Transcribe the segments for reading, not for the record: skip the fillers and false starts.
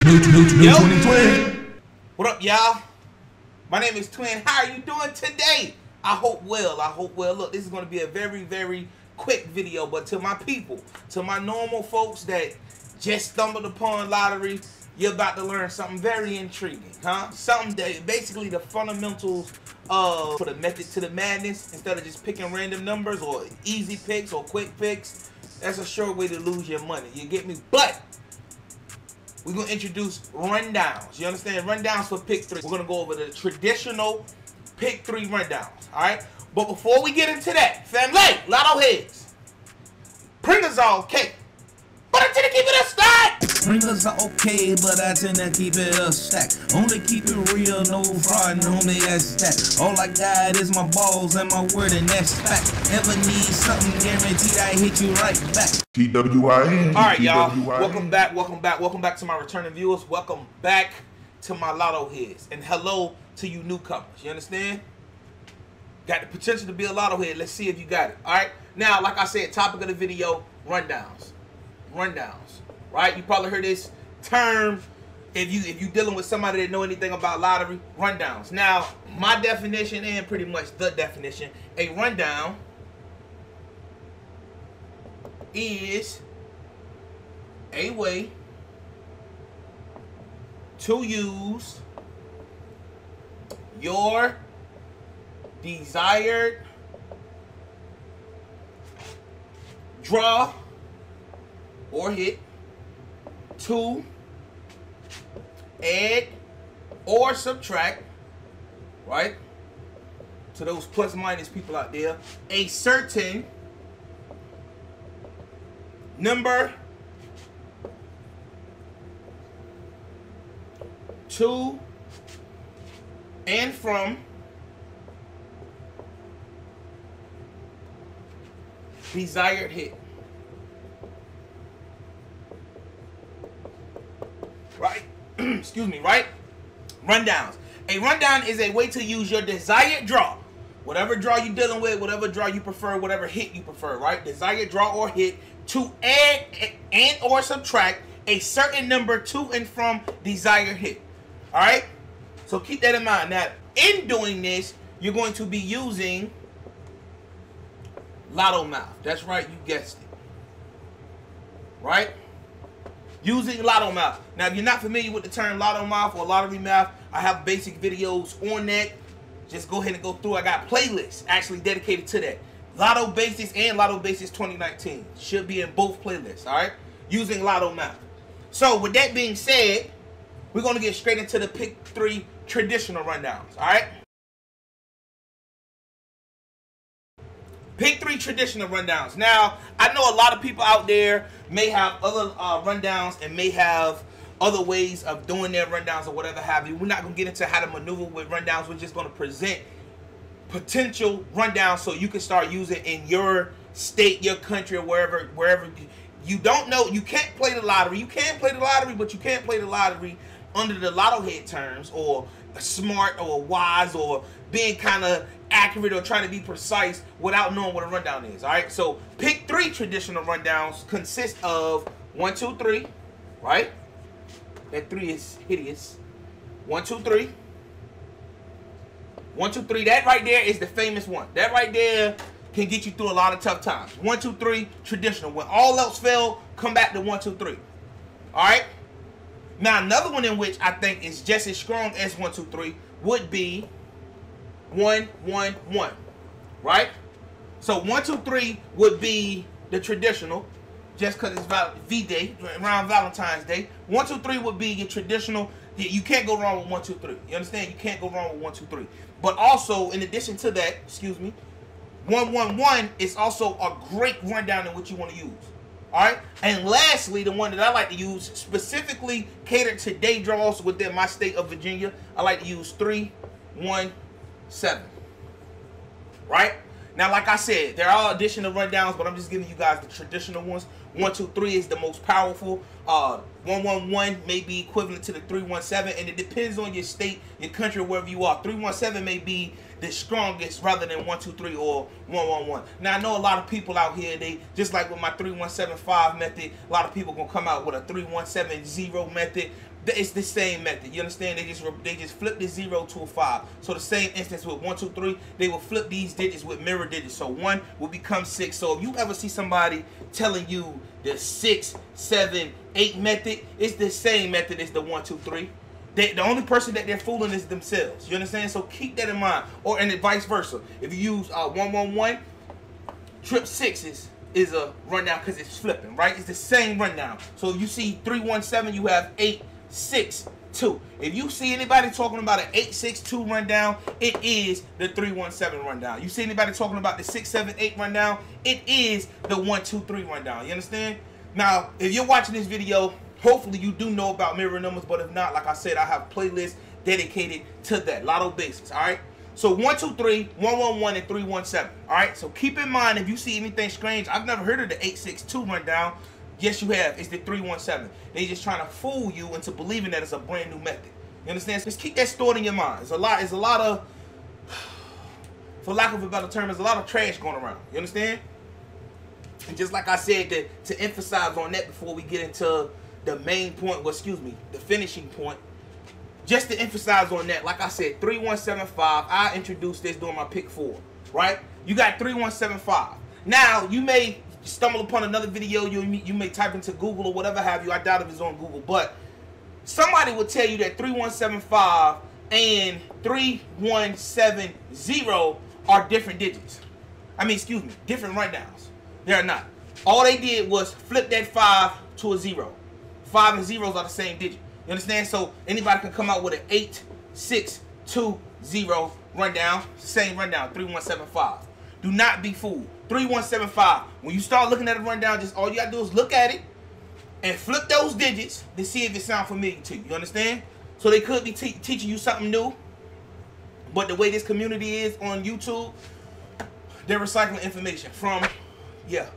New 2020. What up, y'all? My name is Twin. How are you doing today? I hope well. Look, this is going to be a very quick video, but to my people, to my normal folks that just stumbled upon lottery, you're about to learn something very intriguing, huh? Something that basically the fundamentals of for the method to the madness, instead of just picking random numbers or easy picks or quick picks. That's a short way to lose your money. You get me? But we're going to introduce rundowns. You understand? Rundowns for pick three. We're going to go over the traditional pick three rundowns. All right? But before we get into that, family, Lotto heads, bringers are okay, but I tend to keep it a stack. Bringers are okay, but I tend to keep it a stack. Only keep it real, no fraud, homie, that's that. All I got is my balls and my word, and that's fact. Ever need something guaranteed, I hit you right back. TWIN. All right, y'all. Welcome back to my returning viewers. Welcome back to my Lotto heads, and hello to you newcomers. You understand? Got the potential to be a Lotto head. Let's see if you got it. All right. Now, like I said, topic of the video: rundowns. Right? You probably heard this term if you dealing with somebody that know anything about lottery. Rundowns. Now, my definition and pretty much the definition: a rundown is a way to use your desired draw or hit to add or subtract, right, to those plus minus people out there, a certain number to and from desired hit. Right? Excuse me, right? Rundowns. A rundown is a way to use your desired draw. Whatever draw you're dealing with, whatever draw you prefer, whatever hit you prefer, right? Desired draw or hit to add and or subtract a certain number to and from desired hit. Alright? So keep that in mind. Now, in doing this, you're going to be using Lotto math. That's right, you guessed it. Right? Using Lotto math. Now, if you're not familiar with the term Lotto math or lottery math, I have basic videos on that. Just go ahead and go through. I got playlists actually dedicated to that. Lotto Basics and Lotto Basics 2019 should be in both playlists. All right, using Lotto math. So, with that being said, we're going to get straight into the pick three traditional rundowns. All right. Pick three traditional rundowns. Now, I know a lot of people out there may have other rundowns and may have other ways of doing their rundowns or whatever have you. We're not going to get into how to maneuver with rundowns. We're just going to present potential rundowns so you can start using in your state, your country, or wherever you don't know. You can't play the lottery. You can play the lottery, but you can't play the lottery under the Lotto head terms, or smart or wise or being kind of accurate or trying to be precise without knowing what a rundown is. All right, so pick three traditional rundowns consist of 1, 2, 3, right? That 3 is hideous. 1, 2, 3. 1, 2, 3. That right there is the famous one. That right there can get you through a lot of tough times. 1, 2, 3 traditional. When all else fail, come back to 1, 2, 3. All right. Now, another one in which I think is just as strong as 1, 2, 3 would be 1, 1, 1, right? So 1, 2, 3 would be the traditional, just because it's V-Day, around Valentine's Day. 1, 2, 3 would be your traditional. You can't go wrong with 1, 2, 3. You understand? You can't go wrong with 1, 2, 3. But also, in addition to that, 1, 1, 1 is also a great rundown in which you want to use. All right, and lastly, the one that I like to use, specifically catered to day draws within my state of Virginia, I like to use 3, 1, 7. Right? Now, like I said, there are additional rundowns, but I'm just giving you guys the traditional ones. 1, 2, 3 is the most powerful. 1, 1, 1 may be equivalent to the 3, 1, 7, and it depends on your state, your country, wherever you are. 3, 1, 7 may be the strongest rather than 1, 2, 3 or 1, 1, 1. Now, I know a lot of people out here, they just like with my 3, 1, 7, 5 method, a lot of people gonna come out with a 3, 1, 7, 0 method. It's the same method. You understand? They just flip the 0 to a 5. So the same instance with 1, 2, 3, they will flip these digits with mirror digits. So 1 will become 6. So if you ever see somebody telling you the 6, 7, 8 method, it's the same method as the 1, 2, 3. The only person that they're fooling is themselves. You understand? So keep that in mind. Or and vice versa. If you use 111, trip 6 is a rundown because it's flipping, right? It's the same rundown. So if you see 317, you have 862. If you see anybody talking about an 862 rundown, it is the 317 rundown. You see anybody talking about the 678 rundown, it is the 123 rundown. You understand? Now, if you're watching this video, hopefully you do know about mirror numbers, but if not, like I said, I have playlists dedicated to that. Lotto basics, all right? So 1, 2, 3, 111, and 317. All right. So keep in mind if you see anything strange. I've never heard of the 862 rundown. Yes, you have. It's the 317. They just trying to fool you into believing that it's a brand new method. You understand? Just keep that stored in your mind. It's a lot of, for lack of a better term, there's a lot of trash going around. You understand? And just like I said, to emphasize on that before we get into the main point, well, excuse me, the finishing point. Just to emphasize on that, like I said, 3175, I introduced this during my pick 4, right? You got 3175. Now, you may stumble upon another video, you may type into Google or whatever have you. I doubt if it's on Google, but somebody will tell you that 3175 and 3170 are different digits. I mean, excuse me, different rundowns. They are not. All they did was flip that 5 to a 0. 5 and 0s are the same digit. You understand? So anybody can come out with an 8620 rundown. Same rundown, 3175. Do not be fooled. 3175. When you start looking at a rundown, just all you gotta do is look at it and flip those digits to see if it sounds familiar to you. You understand? So they could be teaching you something new, but the way this community is on YouTube, they're recycling information from, yeah.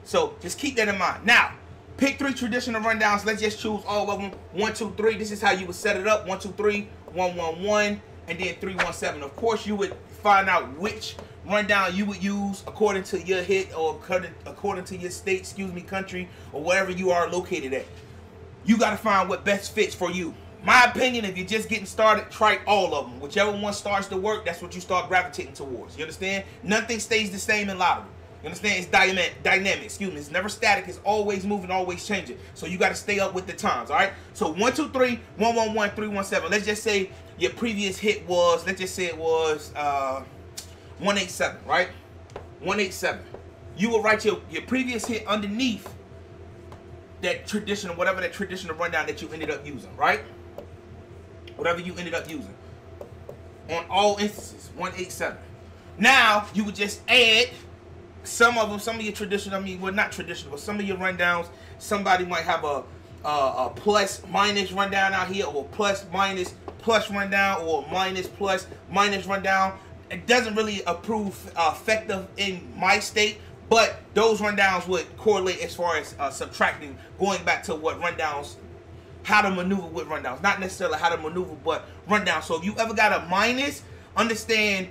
So just keep that in mind. Now, pick 3 traditional rundowns. Let's just choose all of them. 1, 2, 3. This is how you would set it up. 1, 2, 3, 111, and then 317. Of course, you would find out which rundown you would use according to your hit or according to your state, excuse me, country, or wherever you are located at. You got to find what best fits for you. My opinion, if you're just getting started, try all of them. Whichever one starts to work, that's what you start gravitating towards. You understand? Nothing stays the same in lottery. You understand? It's dynamic, excuse me. It's never static. It's always moving, always changing. So you got to stay up with the times, all right? So 1, 2, 3, 111, 317. Let's just say your previous hit was, let's just say it was 187, right? 187. You will write your previous hit underneath that traditional, whatever that traditional rundown that you ended up using, right? Whatever you ended up using. On all instances, 187. Now, you would just add some of them, some of your traditional, I mean, well, not traditional, but some of your rundowns, somebody might have a plus minus rundown out here, or plus minus plus rundown, or minus plus minus rundown. It doesn't really prove effective in my state, but those rundowns would correlate as far as subtracting, going back to what rundowns, how to maneuver with rundowns. Not necessarily how to maneuver, but rundowns. So if you ever got a minus, understand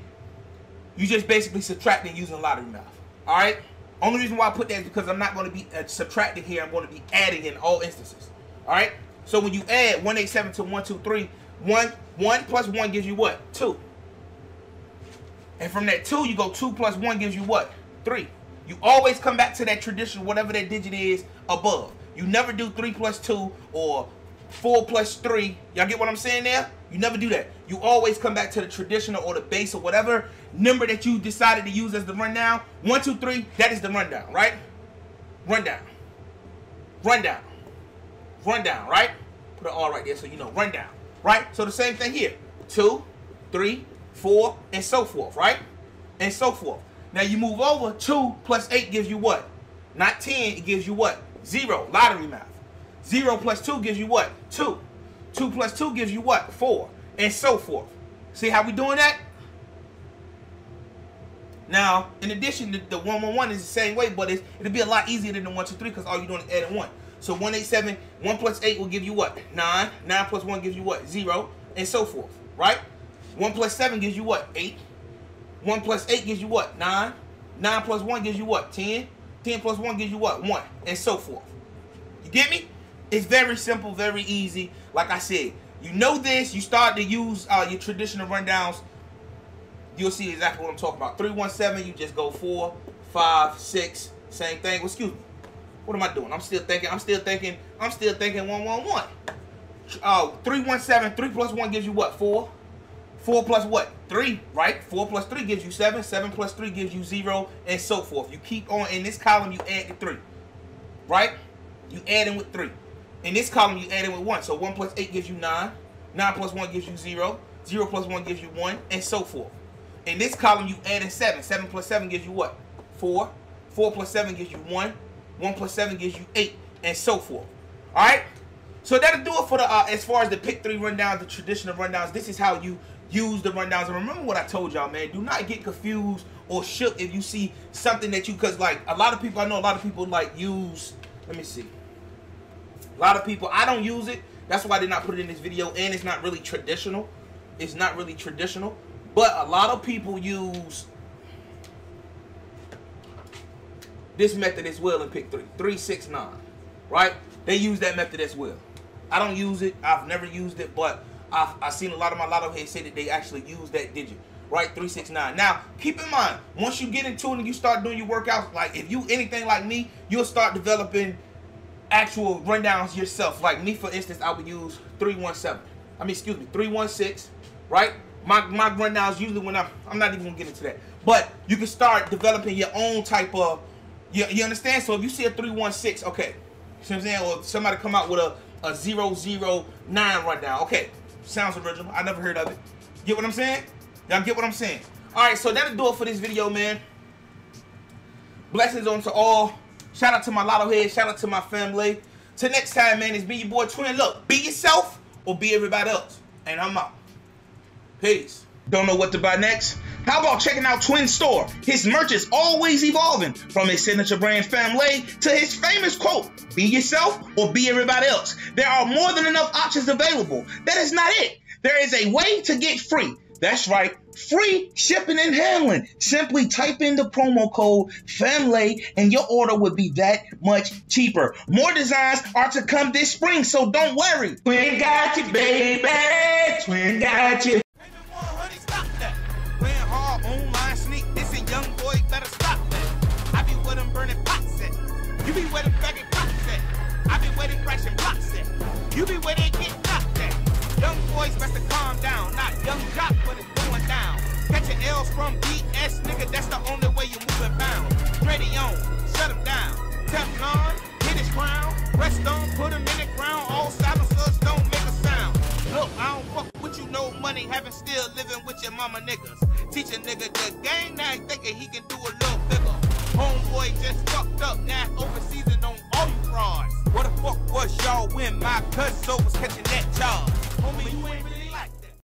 you just basically subtracting using lottery math. All right. Only reason why I put that is because I'm not going to be subtracting here. I'm going to be adding in all instances. All right. So when you add 187 to 123, 1 plus 1 gives you what? 2. And from that 2, you go 2 plus 1 gives you what? 3. You always come back to that traditional, whatever that digit is above. You never do 3 plus 2 or 4 plus 3. Y'all get what I'm saying there? You never do that. You always come back to the traditional or the base or whatever number that you decided to use as the rundown. 1, 2, 3, that is the rundown, right? Rundown. Rundown. Rundown, right? Put an R right there so you know. Rundown, right? So the same thing here. 2, 3, 4, and so forth, right? And so forth. Now you move over. 2 plus 8 gives you what? Not 10, it gives you what? 0. Lottery math. 0 plus 2 gives you what? 2. 2 plus 2 gives you what? 4. And so forth. See how we doing that? Now, in addition, the 111 is the same way, but it'll be a lot easier than the 1, 2, 3 because all you're doing is adding 1. So 187, 1 plus 8 will give you what? 9. 9 plus 1 gives you what? 0. And so forth, right? 1 plus 7 gives you what? 8. 1 plus 8 gives you what? 9. 9 plus 1 gives you what? 10. 10 plus 1 gives you what? 1. And so forth. You get me? It's very simple, very easy. Like I said, you know this, you start to use your traditional rundowns, you'll see exactly what I'm talking about. 317, you just go 4, 5, 6, same thing. Well, excuse me. What am I doing? I'm still thinking 111. 317, 3 plus 1 gives you what? 4. 4 plus what? 3, right? 4 plus 3 gives you 7. 7 plus 3 gives you 0, and so forth. You keep on. In this column, you add the 3, right? You add in with 3. In this column, you add in with 1. So 1 plus 8 gives you 9. 9 plus 1 gives you 0. 0 plus 1 gives you 1, and so forth. In this column, you add in 7. 7 plus 7 gives you what? 4. 4 plus 7 gives you 1. 1 plus 7 gives you 8, and so forth. All right? So that'll do it for the as far as the pick 3 rundowns, the traditional rundowns. This is how you use the rundowns. And remember what I told y'all, man. Do not get confused or shook if you see something that you, because like a lot of people, I know a lot of people like use, let me see. A lot of people, I don't use it. That's why I did not put it in this video. And it's not really traditional. It's not really traditional. But a lot of people use this method as well in pick 3. 3, 6, 9. Right? They use that method as well. I don't use it. I've never used it, but I've seen a lot of my lotto heads say that they actually use that digit. Right? 3, 6, 9. Now, keep in mind, once you get into it and you start doing your workouts, like if you anything like me, you'll start developing actual rundowns yourself. Like me, for instance, I would use 317. 316, right? My rundowns usually when I'm not even gonna get into that. But you can start developing your own type of, you understand? So if you see a 316, okay. See what I'm saying? Or somebody come out with a 009 rundown. Okay. Sounds original. I never heard of it. Get what I'm saying? Y'all get what I'm saying? Alright, so that'll do it for this video, man. Blessings on to all. Shout out to my lotto head. Shout out to my family. Till next time, man, it's be your boy Twin. Look, be yourself or be everybody else. And I'm out. Peace. Don't know what to buy next? How about checking out Twin's store? His merch is always evolving, from his signature brand Family to his famous quote, be yourself or be everybody else. There are more than enough options available. That is not it. There is a way to get free. That's right, free shipping and handling. Simply type in the promo code Family and your order would be that much cheaper. More designs are to come this spring, so don't worry. Twin got you, baby. Twin got you. Online sneak, this a young boy, better stop that. I be with them burning pots at. You be with them bagging pots at. I be with them crashing blocks at. You be where they get knocked at. Young boys best to calm down, not young jock, but it's going down. Catching L's from BS, nigga, that's the only way you moving bound. Ready on, shut him down. Teflon, hit his crown. Rest on, put him in the ground. All silencers don't make a sound. Look, I don't fuck with you, no money, having still living with your mama niggas. Teach a nigga the game, now he thinking he can do a little bigger. Homeboy just fucked up, now open season on all you frauds. What the fuck was y'all when my cousin was catching that charge? Homie, you ain't really